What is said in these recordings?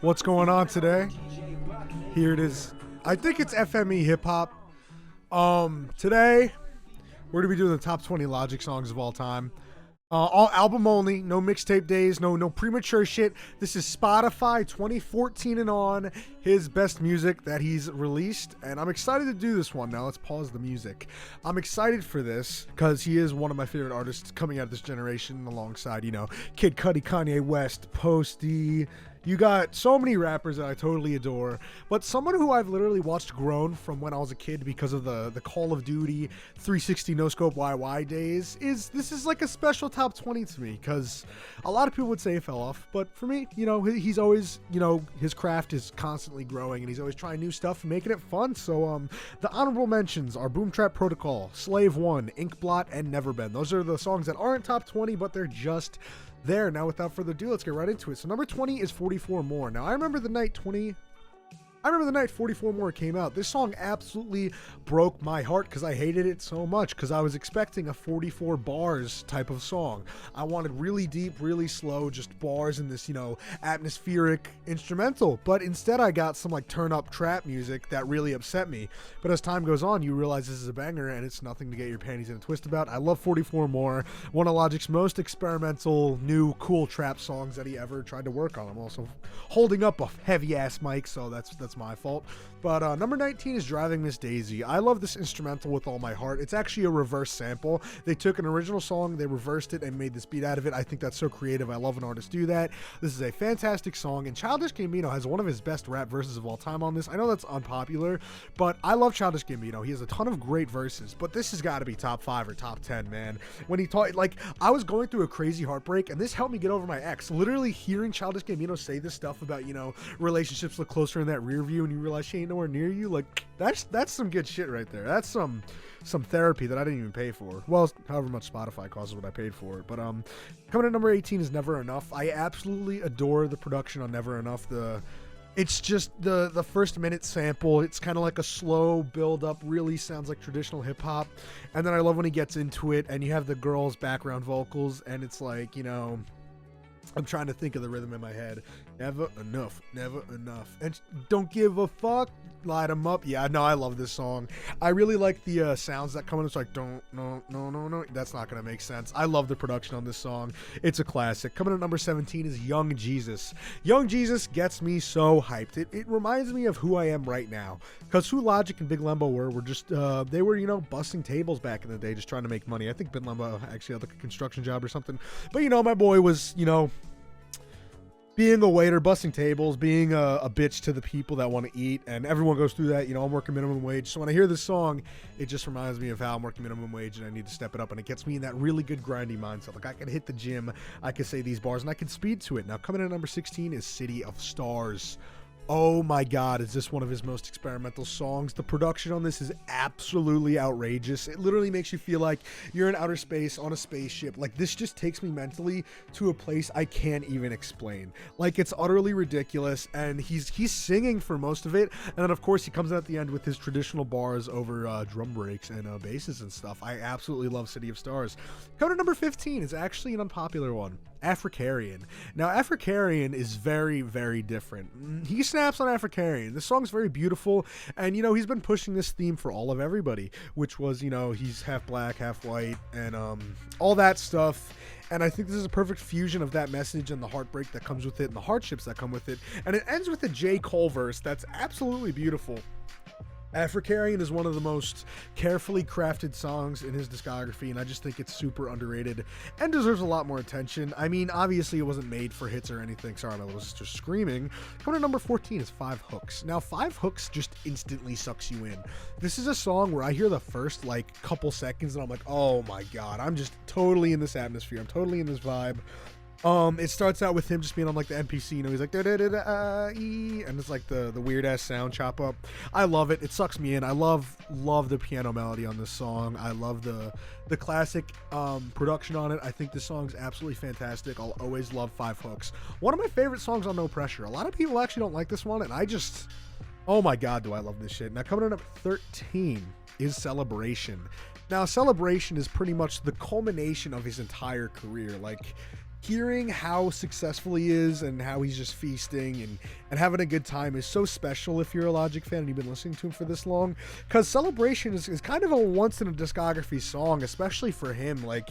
What's going on today? Here it is. I think it's FME hip hop. Today we're gonna be doing the top 20 Logic songs of all time. All album only, no mixtape days, no premature shit. This is Spotify 2014 and on, his best music that he's released, and I'm excited to do this one. Now let's pause the music. I'm excited for this because he is one of my favorite artists coming out of this generation, alongside, Kid Cudi, Kanye West, Posty. You got so many rappers that I totally adore, but someone who I've literally watched grown from when I was a kid because of the Call of Duty 360 no scope YY days this is like a special top 20 to me, because a lot of people would say it fell off, but for me, he's always, his craft is constantly growing and he's always trying new stuff and making it fun. So the honorable mentions are Boom Trap Protocol, Slave One, Ink Blot, and Never Been. Those are the songs that aren't top 20, but they're just there. Now, without further ado, let's get right into it. So number 20 is 44 More. Now, I remember the night 44 More came out. This song absolutely broke my heart because I hated it so much, because I was expecting a 44 bars type of song. I wanted really deep, really slow, just bars in this, atmospheric instrumental. But instead I got some like turn up trap music that really upset me. But as time goes on, you realize this is a banger and it's nothing to get your panties in a twist about. I love 44 More, one of Logic's most experimental, new, cool trap songs that he ever tried to work on. I'm also holding up a heavy ass mic, so that's my fault. But number 19 is Driving Miss Daisy. I love this instrumental with all my heart. It's actually a reverse sample. They took an original song, they reversed it and made this beat out of it. I think that's so creative. I love when artists do that. This is a fantastic song, and Childish Gambino has one of his best rap verses of all time on this. I know that's unpopular, but I love Childish Gambino. He has a ton of great verses, but this has got to be top 5 or top 10, man. When he taught, like, I was going through a crazy heartbreak, and this helped me get over my ex. Literally hearing Childish Gambino say this stuff about, relationships look closer in that rear view and you realize she ain't nowhere near you, like, that's some good shit right there. That's some therapy that I didn't even pay for. Well, however much Spotify costs is what I paid for it. But coming at number 18 is Never Enough. I absolutely adore the production on Never Enough. It's just the first minute sample. It's kind of like a slow build up, really sounds like traditional hip hop. And then I love when he gets into it and you have the girls' background vocals and it's like, I'm trying to think of the rhythm in my head. Never enough, never enough. And don't give a fuck, light 'em up. Yeah, no, I love this song. I really like the sounds that come in. It's like, don't, no. That's not going to make sense. I love the production on this song. It's a classic. Coming at number 17 is Young Jesus. Young Jesus gets me so hyped. It reminds me of who I am right now. Because who Logic and Big Lembo were just, they were, busting tables back in the day, just trying to make money. I think Big Lembo actually had like a construction job or something. But, my boy was, being a waiter, busting tables, being a bitch to the people that want to eat, and everyone goes through that. I'm working minimum wage. So when I hear this song, it just reminds me of how I'm working minimum wage and I need to step it up, and it gets me in that really good grindy mindset. Like, I can hit the gym, I can say these bars, and I can speed to it. Now, coming in at number 16 is City of Stars. Oh my god, is this one of his most experimental songs? The production on this is absolutely outrageous. It literally makes you feel like you're in outer space on a spaceship. Like, this just takes me mentally to a place I can't even explain. Like, it's utterly ridiculous, and he's singing for most of it, and then of course he comes out at the end with his traditional bars over drum breaks and basses and stuff. I absolutely love City of Stars. Coming to number 15 is actually an unpopular one. AFRICARYAN. Now, AFRICARYAN is very, very different. He snaps on AFRICARYAN. This song's very beautiful, and, he's been pushing this theme for all of everybody, which was, he's half black, half white, and all that stuff. And I think this is a perfect fusion of that message and the heartbreak that comes with it and the hardships that come with it. And it ends with a J. Cole verse that's absolutely beautiful. AFRICARYAN is one of the most carefully crafted songs in his discography, and I just think it's super underrated and deserves a lot more attention. I mean, obviously it wasn't made for hits or anything. Sorry, my little sister's screaming. Coming to number 14 is Five Hooks. Now, Five Hooks just instantly sucks you in. This is a song where I hear the first, couple seconds, and I'm like, oh my god, I'm just totally in this atmosphere. I'm totally in this vibe. It starts out with him just being on the NPC, he's like da-da-da-da-ee, and it's like the weird ass sound chop up. I love it. It sucks me in. I love the piano melody on this song. I love the classic production on it. I think this song's absolutely fantastic. I'll always love Five Hooks. One of my favorite songs on No Pressure. A lot of people actually don't like this one, and I just, oh my god, do I love this shit. Now, coming in at 13 is Celebration. Now, Celebration is pretty much the culmination of his entire career. hearing how successful he is and how he's just feasting and having a good time is so special if you're a Logic fan and you've been listening to him for this long, because Celebration is kind of a once in a discography song, especially for him. Like,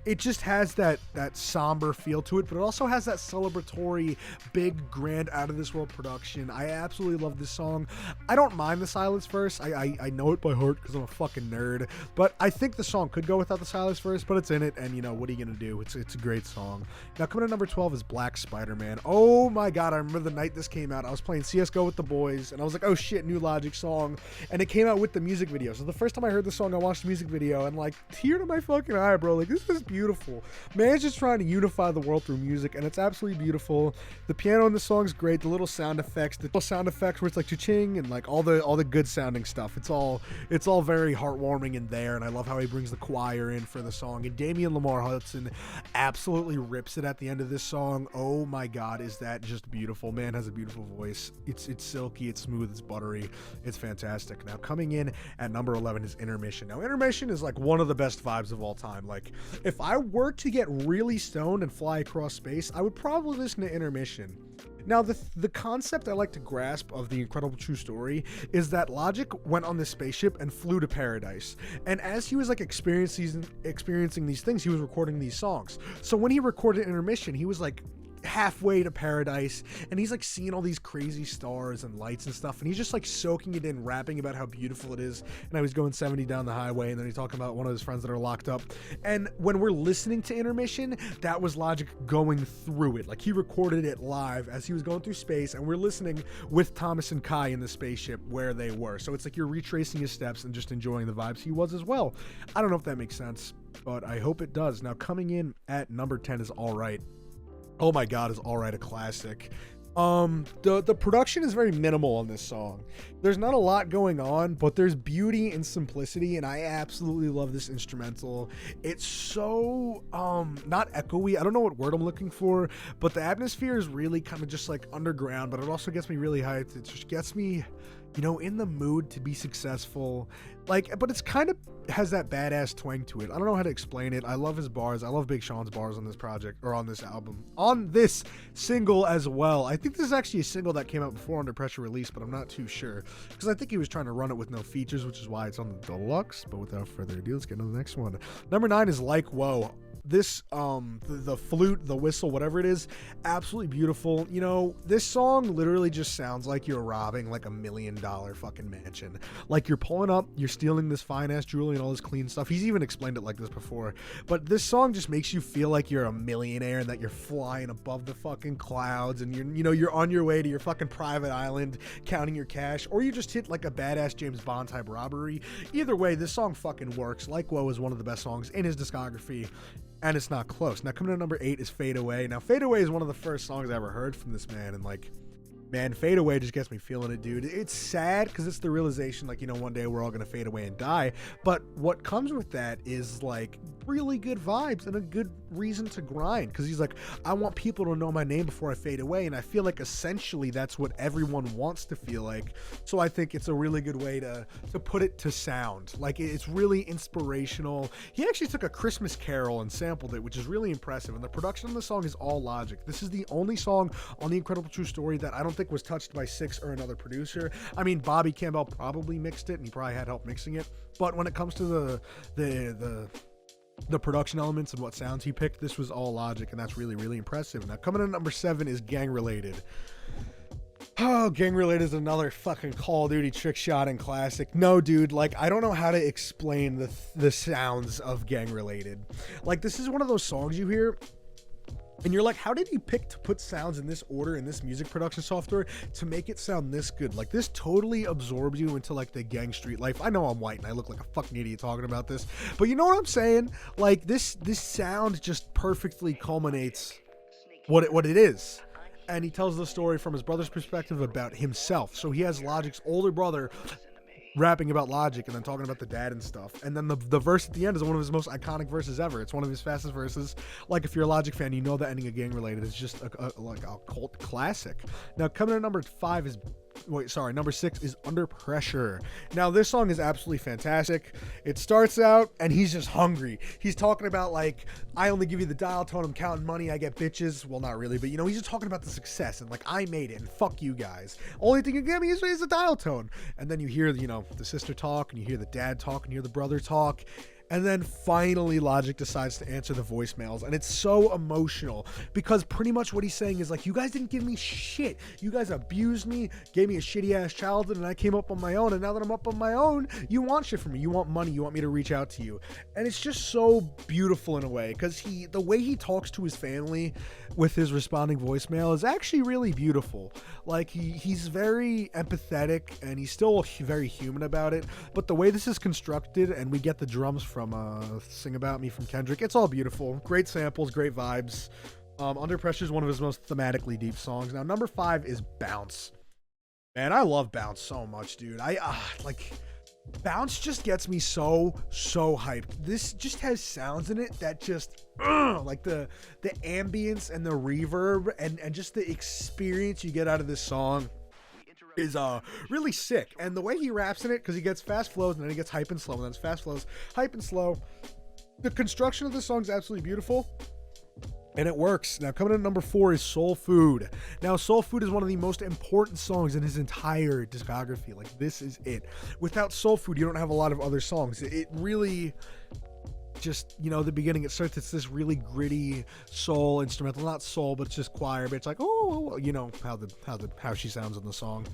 it just has that somber feel to it, but it also has that celebratory, big, grand, out of this world production. I absolutely love this song. I don't mind the silence verse. I know it by heart because I'm a fucking nerd, but I think the song could go without the silence verse, but it's in it, and you know, what are you gonna do? It's a great song. Now, coming to number 12 is Black Spider-Man. Oh my god, I remember the night this came out. I was playing CSGO with the boys, and I was like, oh shit, new Logic song, and it came out with the music video. So the first time I heard the song, I watched the music video, and like, tear to my fucking eye, bro. Like, this is beautiful. Man's just trying to unify the world through music, and it's absolutely beautiful. The piano in the song is great. The little sound effects, where it's like cha-ching, and like all the good sounding stuff. It's all very heartwarming in there, and I love how he brings the choir in for the song. And Damian Lamar Hudson absolutely rips it at the end of this song. Oh my god, is that just beautiful. Man has a beautiful voice. It's silky, it's smooth, it's buttery, it's fantastic. Now, coming in at number 11 is Intermission. Now, Intermission is like one of the best vibes of all time. Like, if I were to get really stoned and fly across space, I would probably listen to Intermission. Now, the concept I like to grasp of The Incredible True Story is that Logic went on this spaceship and flew to paradise. And as he was like experiencing these things, he was recording these songs. So when he recorded Intermission, he was like halfway to paradise, and he's like seeing all these crazy stars and lights and stuff, and he's just like soaking it in, rapping about how beautiful it is, and I was going 70 down the highway, and then he's talking about one of his friends that are locked up. And when we're listening to Intermission, that was Logic going through it. Like, he recorded it live as he was going through space, and we're listening with Thomas and Kai in the spaceship where they were. So it's like you're retracing his steps and just enjoying the vibes he was as well. I don't know if that makes sense, but I hope it does. Now, coming in at number 10 is All Right. Oh my god, is All Right a classic. The production is very minimal on this song. There's not a lot going on, but there's beauty and simplicity, and I absolutely love this instrumental. It's so not echoey, I don't know what word I'm looking for, but the atmosphere is really kind of just like underground, but it also gets me really hyped. It just gets me, you know, in the mood to be successful. Like, but it's kind of has that badass twang to it. I don't know how to explain it. I love his bars. I love Big Sean's bars on this project, or on this album, on this single as well. I think this is actually a single that came out before Under Pressure release, but I'm not too sure, because I think he was trying to run it with no features, which is why it's on the deluxe. But without further ado, let's get into the next one. Number 9 is Like Woah. This the flute, the whistle, whatever it is, absolutely beautiful. You know, this song literally just sounds like you're robbing like $1 million fucking mansion. Like, you're pulling up, you're stealing this fine ass jewelry and all this clean stuff. He's even explained it like this before, but this song just makes you feel like you're a millionaire and that you're flying above the fucking clouds, and you're on your way to your fucking private island counting your cash, or you just hit like a badass James Bond type robbery. Either way, this song fucking works. Like Woah is one of the best songs in his discography, and it's not close. Now, coming to number 8 is Fade Away. Now, Fade Away is one of the first songs I ever heard from this man, and like, man, Fade Away just gets me feeling it, dude. It's sad because it's the realization, like, you know, one day we're all gonna fade away and die, but what comes with that is like really good vibes and a good reason to grind, because he's like, I want people to know my name before I fade away, and I feel like essentially that's what everyone wants to feel like. So I think it's a really good way to put it to sound. Like, it's really inspirational. He actually took A Christmas Carol and sampled it, which is really impressive, and the production on the song is all Logic. This is the only song on The Incredible True Story that I don't think was touched by Six or another producer. I mean, Bobby Campbell probably mixed it, and he probably had help mixing it, but when it comes to the production elements and what sounds he picked, this was all Logic, and that's really, really impressive. Now, coming in at number 7 is Gang Related. Oh, Gang Related is another fucking Call of Duty trick shot and classic. No, dude, like, I don't know how to explain the sounds of Gang Related. Like, this is one of those songs you hear and you're like, how did he pick to put sounds in this order in this music production software to make it sound this good? Like, this totally absorbs you into like the gang street life. I know I'm white and I look like a fucking idiot talking about this, but you know what I'm saying? Like, this sound just perfectly culminates what it is. And he tells the story from his brother's perspective about himself. So he has Logic's older brother rapping about Logic and then talking about the dad and stuff, and then the verse at the end is one of his most iconic verses ever. It's one of his fastest verses. Like, if you're a Logic fan, you know the ending of Gang Related is just like a cult classic. Now, coming in at number 5 is Number 6 is Under Pressure. Now this song is absolutely fantastic. It starts out and he's just hungry. He's talking about like, I only give you the dial tone, I'm counting money, I get bitches. Well, not really, but you know, he's just talking about the success and like, I made it and fuck you guys. Only thing you give me is a dial tone. And then you hear, you know, the sister talk and you hear the dad talk and you hear the brother talk. And then finally Logic decides to answer the voicemails, and it's so emotional because pretty much what he's saying is like, you guys didn't give me shit. You guys abused me, gave me a shitty ass childhood, and I came up on my own, and now that I'm up on my own, you want shit from me. You want money. You want me to reach out to you. And it's just so beautiful in a way because the way he talks to his family with his responding voicemail is actually really beautiful. Like he's very empathetic and he's still very human about it, but the way this is constructed, and we get the drums from Sing About Me from Kendrick, it's all beautiful. Great samples, great vibes. Under Pressure is one of his most thematically deep songs. Now number 5 is Bounce. Man, I love Bounce so much, dude. Like Bounce just gets me so hyped. This just has sounds in it that just like the ambience and the reverb and just the experience you get out of this song is really sick. And the way he raps in it, because he gets fast flows and then he gets hype and slow, and then it's fast flows, hype and slow. The construction of this song is absolutely beautiful, and it works. Now coming in at number 4 is Soul Food. Now Soul Food is one of the most important songs in his entire discography. Like this is it. Without Soul Food, you don't have a lot of other songs. It really just, you know, the beginning, it's this really gritty soul instrumental, not soul, but it's just choir, but it's like, oh, you know how she sounds in the song.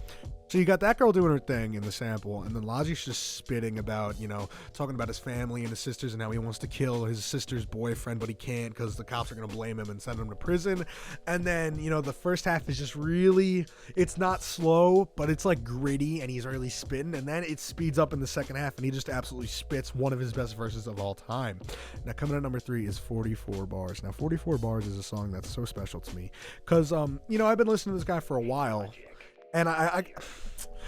So you got that girl doing her thing in the sample, and then Logic's just spitting about, you know, talking about his family and his sisters and how he wants to kill his sister's boyfriend, but he can't because the cops are going to blame him and send him to prison. And then, you know, the first half is just really, it's not slow, but it's like gritty and he's really spitting. And then it speeds up in the second half and he just absolutely spits one of his best verses of all time. Now coming at number 3 is 44 Bars. Now 44 Bars is a song that's so special to me because, you know, I've been listening to this guy for a while. And I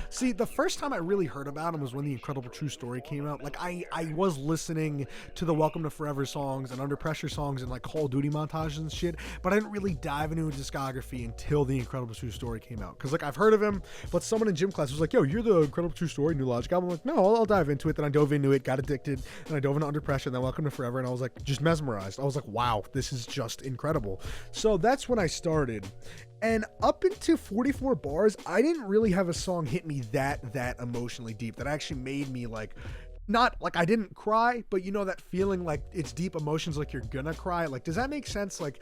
see, the first time I really heard about him was when The Incredible True Story came out. Like, I was listening to the Welcome to Forever songs and Under Pressure songs and like Call of Duty montages and shit, but I didn't really dive into his discography until The Incredible True Story came out. Because like, I've heard of him, but someone in gym class was like, yo, you're The Incredible True Story, new Logic album. I'm like, no, I'll dive into it. Then I dove into it, got addicted, and I dove into Under Pressure, and then Welcome to Forever, and I was like, just mesmerized. I was like, wow, this is just incredible. So that's when I started. And up into 44 Bars, I didn't really have a song hit me that emotionally deep that actually made me like, not like I didn't cry, but you know that feeling like it's deep emotions, like you're gonna cry. Like, does that make sense? Like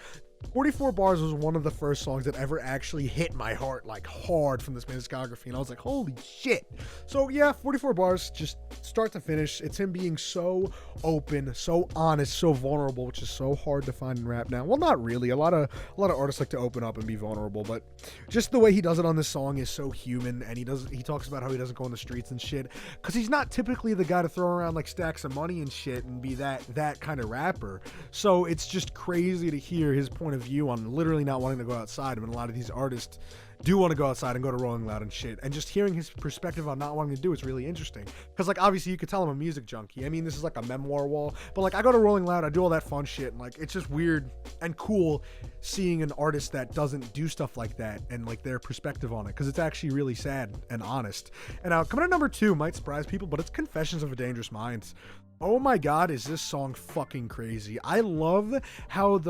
44 Bars was one of the first songs that ever actually hit my heart like hard from this man's discography, and I was like, holy shit. So yeah, 44 Bars, just start to finish, it's him being so open, so honest, so vulnerable, which is so hard to find in rap now. Well, not really. A lot of artists like to open up and be vulnerable, but just the way he does it on this song is so human. And he talks about how he doesn't go on the streets and shit because he's not typically the guy to throw around like stacks of money and shit and be that kind of rapper. So it's just crazy to hear his point of view on literally not wanting to go outside when a lot of these artists do want to go outside and go to Rolling Loud and shit, and just hearing his perspective on not wanting to do it's really interesting. Because like, obviously you could tell I'm a music junkie. I mean, this is like a memoir wall, but like, I go to Rolling Loud, I do all that fun shit, and like, it's just weird and cool seeing an artist that doesn't do stuff like that and like their perspective on it, because it's actually really sad and honest. And now coming at number 2 might surprise people, but it's Confessions of a Dangerous Mind. Oh my god, is this song fucking crazy. I love how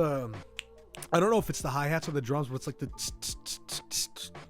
I don't know if it's the hi-hats or the drums, but it's like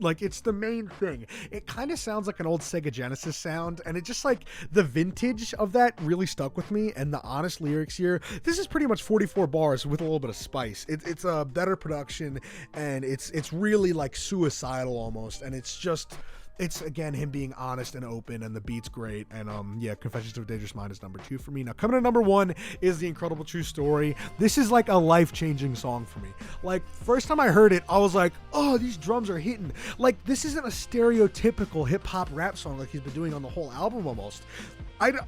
like it's the main thing. It kind of sounds like an old Sega Genesis sound, and it just like the vintage of that really stuck with me. And the honest lyrics here, this is pretty much 44 Bars with a little bit of spice. It's a better production, and it's really like suicidal almost, and it's again him being honest and open, and the beat's great. And yeah, Confessions of a Dangerous Mind is number 2 for me. Now coming to number 1 is The Incredible True Story. This is like a life-changing song for me. Like, first time I heard it, I was like, oh, these drums are hitting. Like, this isn't a stereotypical hip-hop rap song like he's been doing on the whole album almost.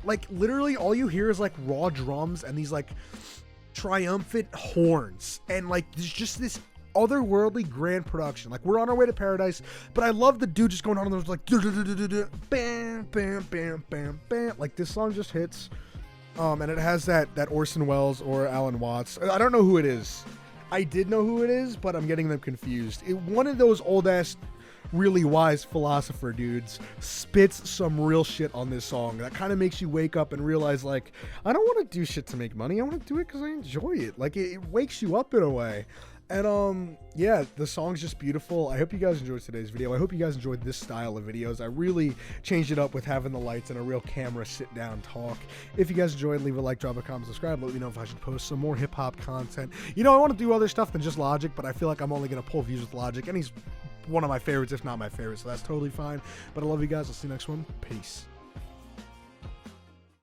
Like, literally all you hear is like raw drums and these like triumphant horns, and like there's just this otherworldly grand production. Like, We're on Our Way to Paradise, but I love the dude just going on and there's like bam bam bam bam bam. Like, this song just hits, and it has that Orson Welles or Alan Watts, I don't know who it is. I did know who it is, but I'm getting them confused. One of those old ass really wise philosopher dudes spits some real shit on this song that kind of makes you wake up and realize, like, I don't want to do shit to make money. I want to do it because I enjoy it. Like, it wakes you up in a way. And yeah, the song's just beautiful. I hope you guys enjoyed today's video. I hope you guys enjoyed this style of videos. I really changed it up with having the lights and a real camera sit down talk. If you guys enjoyed, leave a like, drop a comment, subscribe. Let me know if I should post some more hip-hop content. You know, I want to do other stuff than just Logic, but I feel like I'm only going to pull views with Logic, and he's one of my favorites, if not my favorite, so that's totally fine. But I love you guys. I'll see you next one. Peace.